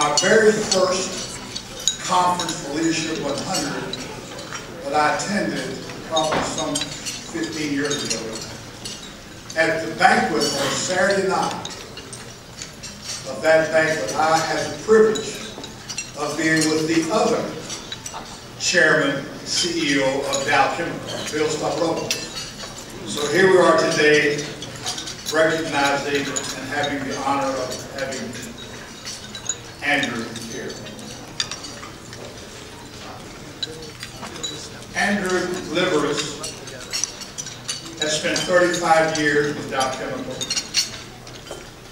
my very first conference for Leadership 100 that I attended probably some 15 years ago. At the banquet on Saturday night of that banquet, I had the privilege of being with the other chairman, CEO of Dow Chemical, Bill Stocklopoulos. So here we are today, recognizing and having the honor of having Andrew here. Andrew Liveris has spent 35 years with Dow Chemical,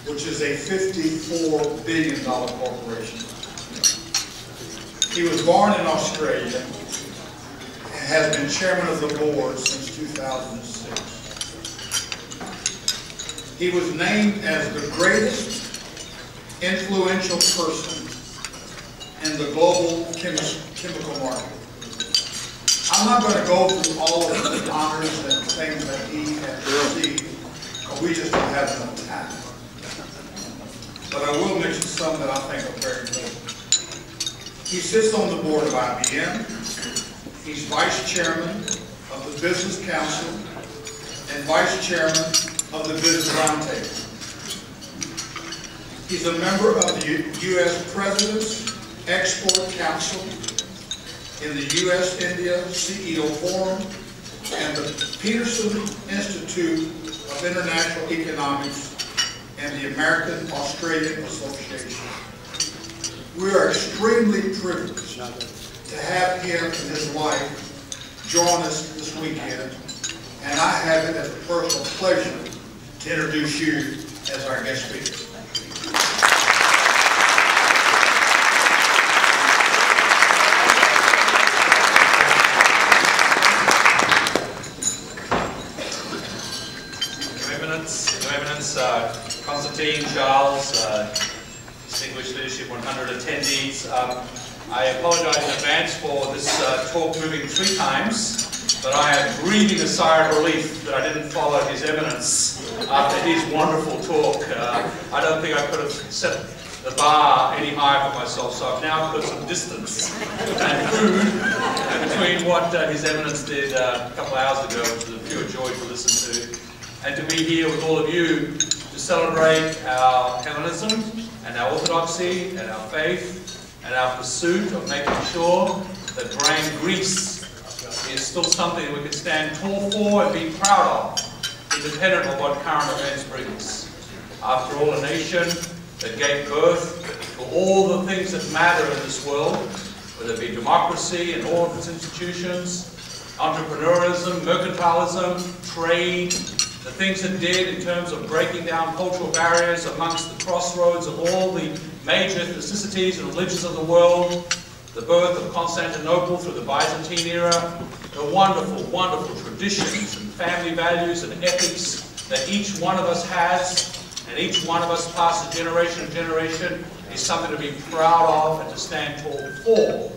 which is a $54 billion corporation. He was born in Australia and has been chairman of the board since 2006. He was named as the greatest influential person in the global chemical market. I'm not going to go through all of the honors and things that he has received, because we just don't have enough time. But I will mention some that I think are very important. He sits on the board of IBM. He's vice chairman of the Business Council and vice chairman of the Business Roundtable. He's a member of the U.S. President's Export Council in the U.S.-India CEO Forum and the Peterson Institute of International Economics and the American-Australian Association. We are extremely privileged to have him and his wife join us this weekend, and I have it as a personal pleasure to introduce you as our guest speaker. Your Eminence, Constantine, Charles, distinguished Leadership 100 attendees. I apologize in advance for this talk moving 3 times, but I am breathing a sigh of relief that I didn't follow His Eminence after his wonderful talk. I don't think I could have set the bar any higher for myself, so I've now put some distance and food between what His Eminence did a couple of hours ago, which was a pure joy to listen to, and to be here with all of you to celebrate our Hellenism and our orthodoxy and our faith and our pursuit of making sure that brand Greece is still something that we can stand tall for and be proud of, independent of what current events bring us. After all, a nation that gave birth to all the things that matter in this world, whether it be democracy and all of its institutions, entrepreneurism, mercantilism, trade, the things it did in terms of breaking down cultural barriers amongst the crossroads of all the major ethnicities and religions of the world, the birth of Constantinople through the Byzantine era, the wonderful, wonderful traditions and family values and ethics that each one of us has, and each one of us passes generation to generation, is something to be proud of and to stand tall for,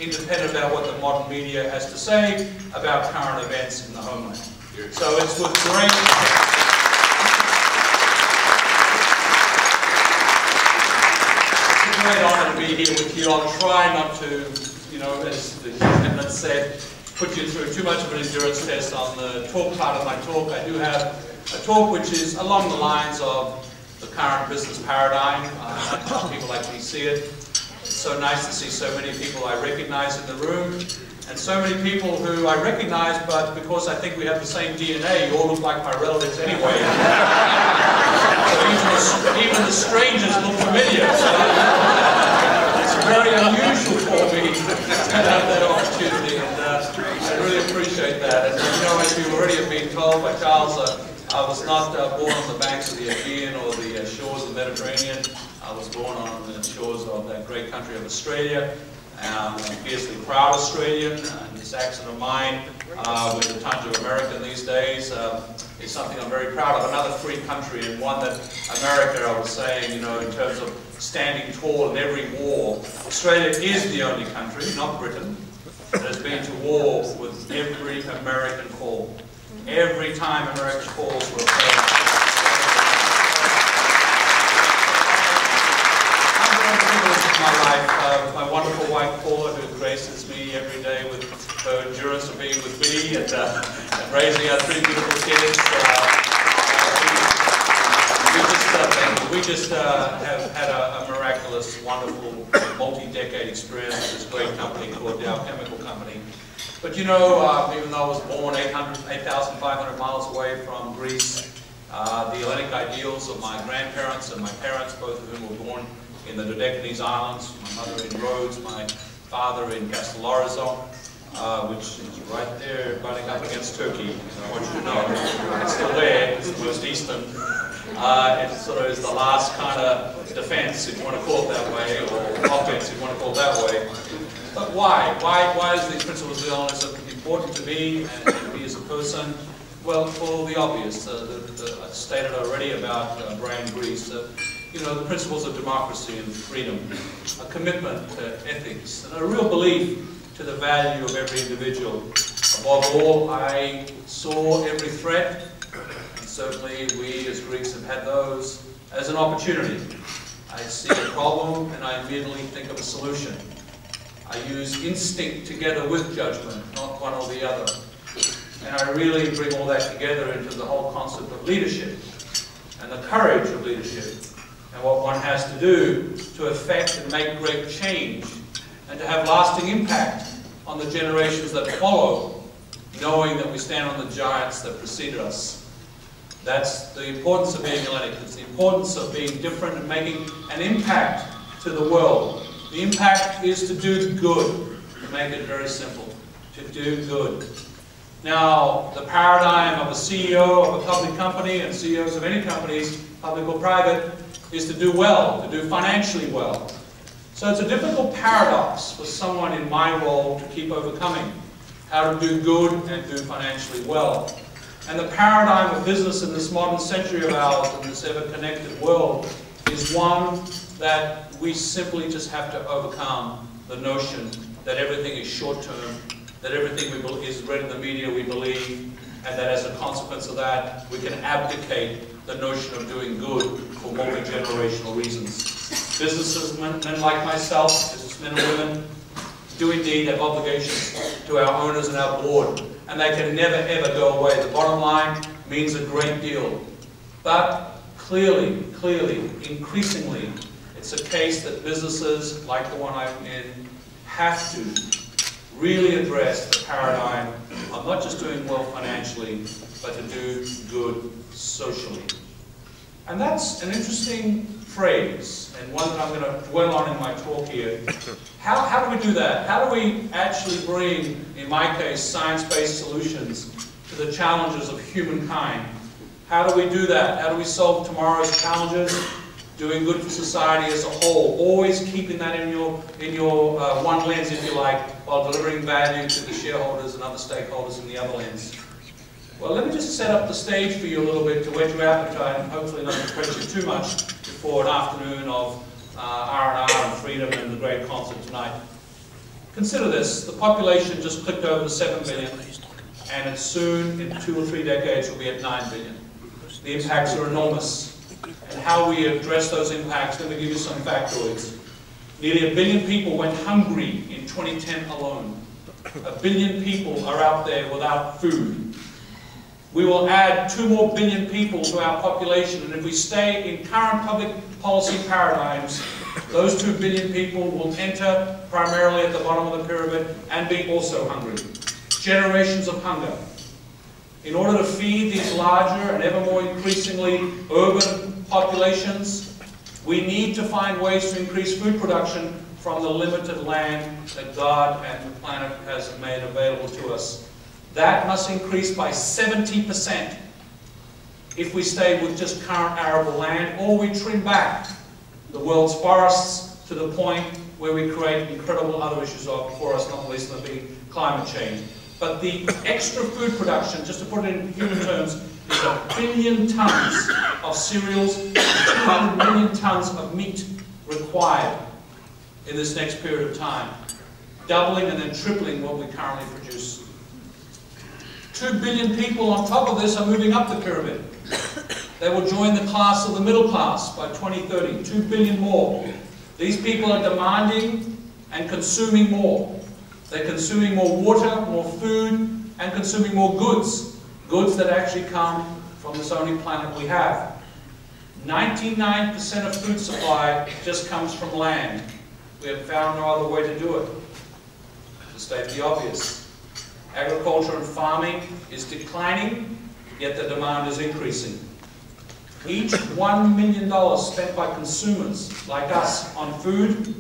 independent about what the modern media has to say about current events in the homeland. So it's with great honor to be here with you. I'll try not to, as the Eminence said, put you through too much of an endurance test on the talk part of my talk. I do have a talk which is along the lines of the current business paradigm. People like me see it. It's so nice to see so many people I recognize in the room. And so many people who I recognize, but because I think we have the same DNA, you all look like my relatives anyway. So even the strangers look familiar. So it's very unusual for me to have that opportunity, and I really appreciate that. And as you already have been told by Charles, I was not born on the banks of the Aegean or the shores of the Mediterranean. I was born on the shores of that great country of Australia. I'm a fiercely proud Australian, and this accent of mine, with a touch of American these days, is something I'm very proud of. Another free country, and one that America, I was saying, in terms of standing tall in every war, Australia is the only country, not Britain, that has been to war with every American call. Every time America calls for a plan. my life. My wonderful wife Paula, who graces me every day with her endurance of being with me and raising our three beautiful kids. We just have had a miraculous, wonderful, multi-decade experience with this great company called DOW Chemical Company. But you know, even though I was born 8,500 miles away from Greece, the Hellenic ideals of my grandparents and my parents, both of whom were born in the Dodecanese Islands, my mother in Rhodes, my father in Castellorizo, which is right there butting up against Turkey. I want you to know, it's still there, it's the most eastern. It sort of is the last kind of defense, if you want to call it that way, or offense, if you want to call it that way. But why? Why is these principles of illness important to me and to me as a person? Well, for the obvious. I stated already about Brian Greece. You know, the principles of democracy and freedom, a commitment to ethics, and a real belief to the value of every individual. Above all, I saw every threat, and certainly we as Greeks have had those, as an opportunity. I see a problem and I immediately think of a solution. I use instinct together with judgment, not one or the other. And I really bring all that together into the whole concept of leadership and the courage of leadership and what one has to do to affect and make great change and to have lasting impact on the generations that follow, knowing that we stand on the giants that preceded us. That's the importance of being Hellenic. It's the importance of being different and making an impact to the world. The impact is to do good, to make it very simple, to do good. Now, the paradigm of a CEO of a public company and CEOs of any companies, public or private, is to do well, to do financially well. So it's a difficult paradox for someone in my role to keep overcoming, how to do good and do financially well. And the paradigm of business in this modern century of ours, in this ever-connected world, is one that we simply just have to overcome the notion that everything is short-term, that everything is read in the media we believe, and that as a consequence of that, we can abdicate the notion of doing good for multi-generational reasons. Businessmen like myself, businessmen and women, do indeed have obligations to our owners and our board, and they can never ever go away. The bottom line means a great deal. But clearly, increasingly, it's a case that businesses, like the one I'm in, have to really address the paradigm of not just doing well financially, but to do good socially. And that's an interesting phrase, and one that I'm going to dwell on in my talk here. How do we do that? How do we actually bring, in my case, science-based solutions to the challenges of humankind? How do we do that? How do we solve tomorrow's challenges? Doing good for society as a whole, always keeping that in your one lens, if you like, while delivering value to the shareholders and other stakeholders in the other lens. Well, let me just set up the stage for you a little bit to whet your appetite and hopefully not to press you too much before an afternoon of R&R and freedom and the great concert tonight. Consider this: the population just clicked over the 7 billion, and it's soon, in 2 or 3 decades, will be at 9 billion. The impacts are enormous. And how we address those impacts, let me give you some factoids. Nearly 1 billion people went hungry in 2010 alone. 1 billion people are out there without food. We will add 2 more billion people to our population, and if we stay in current public policy paradigms, those 2 billion people will enter primarily at the bottom of the pyramid and be also hungry. Generations of hunger. In order to feed these larger and ever more increasingly urban populations, we need to find ways to increase food production from the limited land that God and the planet has made available to us. That must increase by 70% if we stay with just current arable land, or we trim back the world's forests to the point where we create incredible other issues for us, not least the big climate change. But the extra food production, just to put it in human terms, is 1 billion tons of cereals and 200 million tons of meat required in this next period of time, doubling and then tripling what we currently produce. 2 billion people on top of this are moving up the pyramid. They will join the class of the middle class by 2030, 2 billion more. These people are demanding and consuming more. They're consuming more water, more food, and consuming more goods. Goods that actually come from this only planet we have. 99% of food supply just comes from land. We have found no other way to do it. To state the obvious, agriculture and farming is declining, yet the demand is increasing. Each $1 million spent by consumers like us on food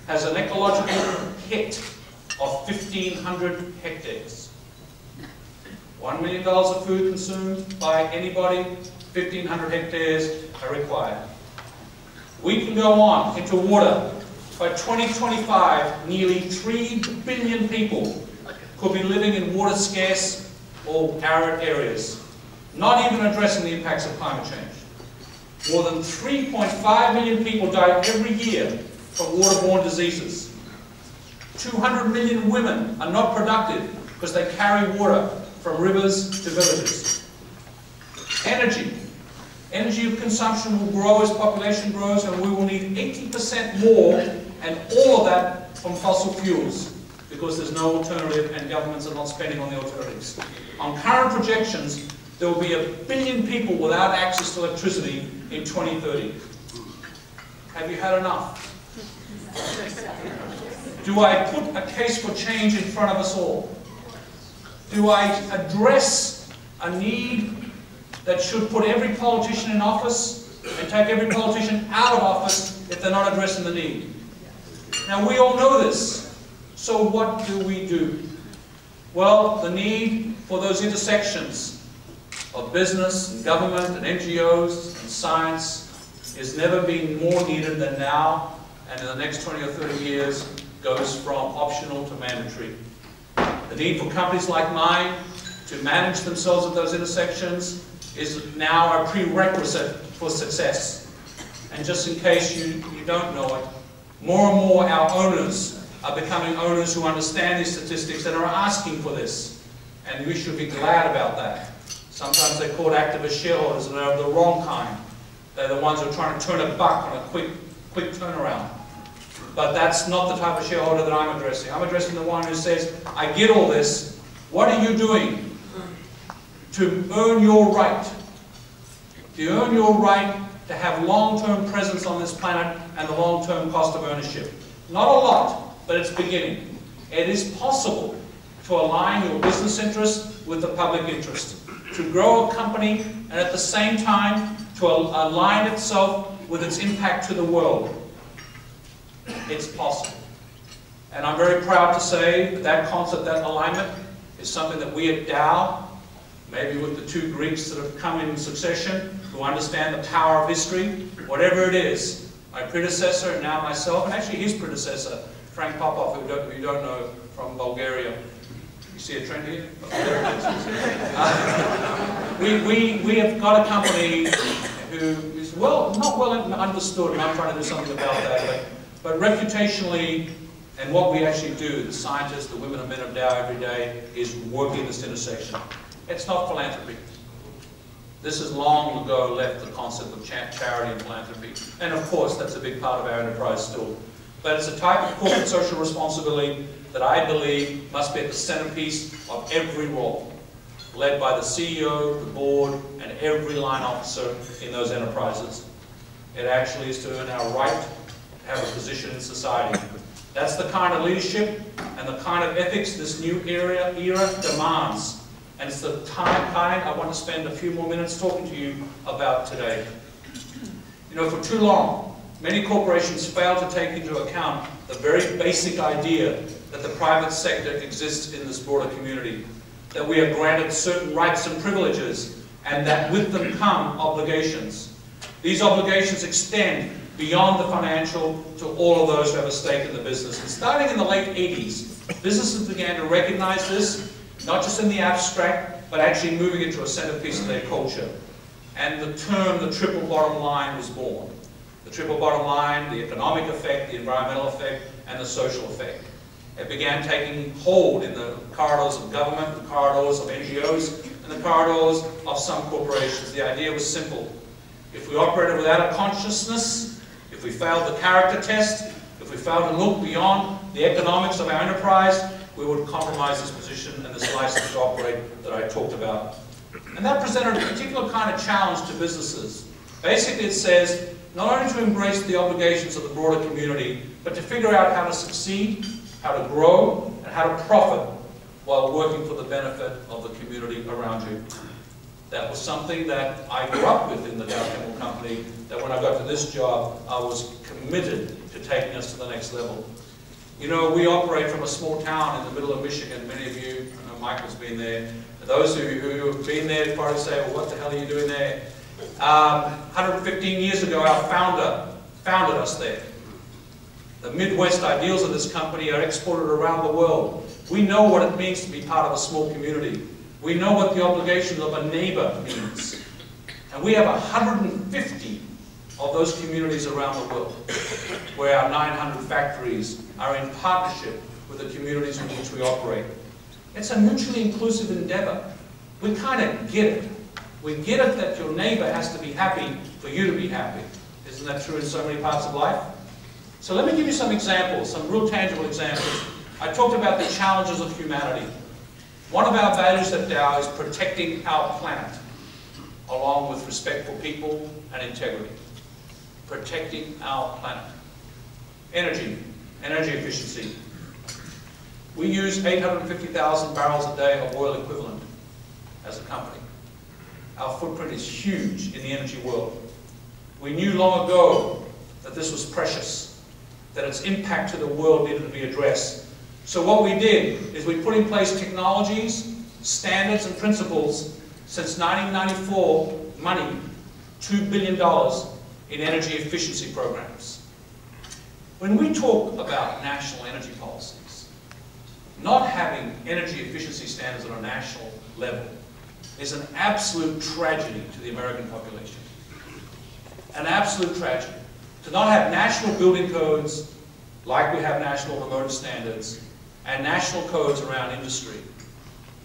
has an ecological hit of 1,500 hectares. $1 million of food consumed by anybody, 1,500 hectares are required. We can go on into water. By 2025, nearly 3 billion people could be living in water-scarce or arid areas, not even addressing the impacts of climate change. More than 3.5 million people die every year from waterborne diseases. 200 million women are not productive because they carry water from rivers to villages. Energy. Energy consumption will grow as population grows, and we will need 80% more, and all of that from fossil fuels, because there's no alternative and governments are not spending on the alternatives. On current projections, there will be 1 billion people without access to electricity in 2030. Have you had enough? Do I put a case for change in front of us all? Do I address a need that should put every politician in office and take every politician out of office if they're not addressing the need? Now, we all know this. So what do we do? Well, the need for those intersections of business and government and NGOs and science has never been more needed than now, and in the next 20 or 30 years goes from optional to mandatory. The need for companies like mine to manage themselves at those intersections is now a prerequisite for success. And just in case you don't know it, more and more our owners are becoming owners who understand these statistics and are asking for this. And we should be glad about that. Sometimes they're called activist shareholders, and they're the wrong kind. They're the ones who are trying to turn a buck on a quick turnaround. But that's not the type of shareholder that I'm addressing. I'm addressing the one who says, I get all this. What are you doing to earn your right? To earn your right to have long-term presence on this planet and the long-term cost of ownership. Not a lot, but it's beginning. It is possible to align your business interests with the public interest, to grow a company and at the same time to align itself with its impact to the world. It's possible. And I'm very proud to say that concept, that alignment, is something that we at DOW, maybe with the 2 Greeks that have come in succession, who understand the power of history, whatever it is, my predecessor and now myself, and actually his predecessor, Frank Popov, who you don't know, from Bulgaria. You see a trend here? Oh, there it is. We have got a company who is not well understood, and I'm trying to do something about that, but reputationally, and what we actually do, the scientists, the women and men of DOW every day, is working this intersection. It's not philanthropy. This has long ago left the concept of charity and philanthropy. And of course, that's a big part of our enterprise still. But it's a type of corporate social responsibility that I believe must be at the centerpiece of every role, led by the CEO, the board, and every line officer in those enterprises. It actually is to earn our right to have a position in society. That's the kind of leadership and the kind of ethics this new era demands. And it's the kind I want to spend a few more minutes talking to you about today. You know, for too long, many corporations fail to take into account the very basic idea that the private sector exists in this broader community, that we are granted certain rights and privileges, and that with them come obligations. These obligations extend beyond the financial to all of those who have a stake in the business. And starting in the late 80s, businesses began to recognize this, not just in the abstract, but actually moving it to a centerpiece of their culture. And the term, the triple bottom line, was born. The triple bottom line, the economic effect, the environmental effect, and the social effect. It began taking hold in the corridors of government, the corridors of NGOs, and the corridors of some corporations. The idea was simple. If we operated without a consciousness, if If we failed the character test, if we failed to look beyond the economics of our enterprise, we would compromise this position and this license to operate that I talked about. And that presented a particular kind of challenge to businesses. Basically it says, not only to embrace the obligations of the broader community, but to figure out how to succeed, how to grow, and how to profit while working for the benefit of the community around you. That was something that I grew up with in the Dow Chemical Company, that when I got to this job, I was committed to taking us to the next level. You know, we operate from a small town in the middle of Michigan. Many of you, I know Michael's been there. Those who have been there probably say, well, what the hell are you doing there? 115 years ago, our founder founded us there. The Midwest ideals of this company are exported around the world. We know what it means to be part of a small community. We know what the obligations of a neighbor means. And we have 150 of those communities around the world, where our 900 factories are in partnership with the communities in which we operate. It's a mutually inclusive endeavor. We kind of get it. We get it that your neighbor has to be happy for you to be happy. Isn't that true in so many parts of life? So let me give you some examples, some real tangible examples. I talked about the challenges of humanity. One of our values at Dow is protecting our planet, along with respect for people and integrity. Protecting our planet. Energy efficiency. We use 850,000 barrels a day of oil equivalent as a company. Our footprint is huge in the energy world. We knew long ago that this was precious, that its impact to the world needed to be addressed. So what we did is we put in place technologies, standards and principles since 1994, money, $2 billion in energy efficiency programs. When we talk about national energy policies, not having energy efficiency standards on a national level is an absolute tragedy to the American population. An absolute tragedy. To not have national building codes, like we have national automotive standards, and national codes around industry,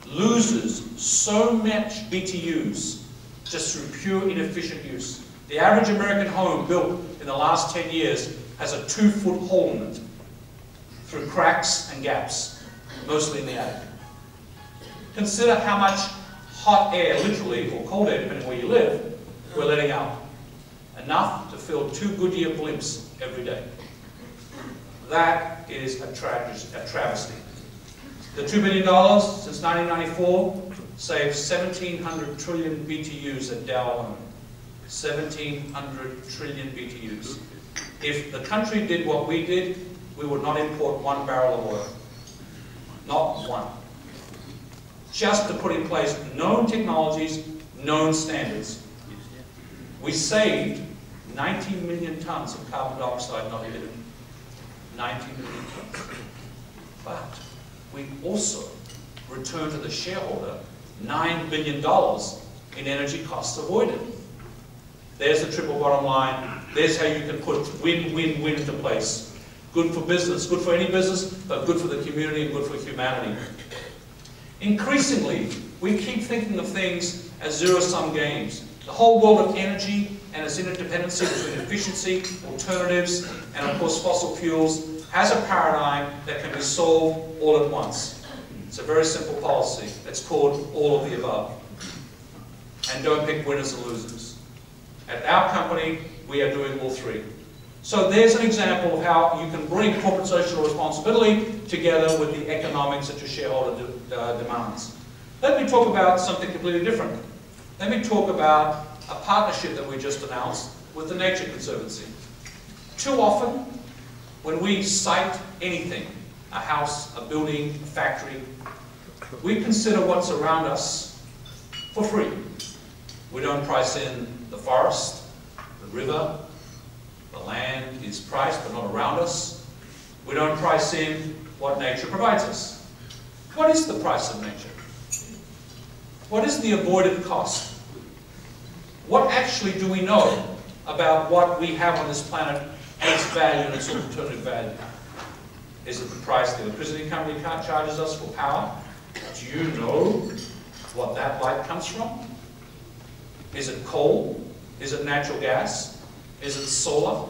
loses so much BTUs just through pure inefficient use. The average American home built in the last 10 years has a 2-foot hole in it through cracks and gaps, mostly in the attic. Consider how much hot air, literally, or cold air, depending where you live, we're letting out. Enough to fill 2 Goodyear blimps every day. That is a travesty. The $2 billion since 1994 saved 1,700 trillion BTUs at Dow alone. 1,700 trillion BTUs. If the country did what we did, we would not import 1 barrel of oil. Not one. Just to put in place known technologies, known standards. We saved 90 million tons of carbon dioxide not emitted. 90 million tons. But we also returned to the shareholder $9 billion in energy costs avoided. There's the triple bottom line. There's how you can put win-win-win into place. Good for business, good for any business, but good for the community and good for humanity. Increasingly, we keep thinking of things as zero-sum games. The whole world of energy and its interdependency between efficiency, alternatives, and of course fossil fuels has a paradigm that can be solved all at once. It's a very simple policy. It's called all of the above. And don't pick winners and losers. At our company, we are doing all three. So there's an example of how you can bring corporate social responsibility together with the economics that your shareholder demands. Let me talk about something completely different. Let me talk about a partnership that we just announced with the Nature Conservancy. Too often, when we site anything, a house, a building, a factory, we consider what's around us for free. We don't price in the forest, the river, the land is priced but not around us. We don't price in what nature provides us. What is the price of nature? What is the avoided cost? What actually do we know about what we have on this planet and its value and its alternative value? Is it the price the electricity company charges us for power? Do you know what that light comes from? Is it coal? Is it natural gas? Is it solar?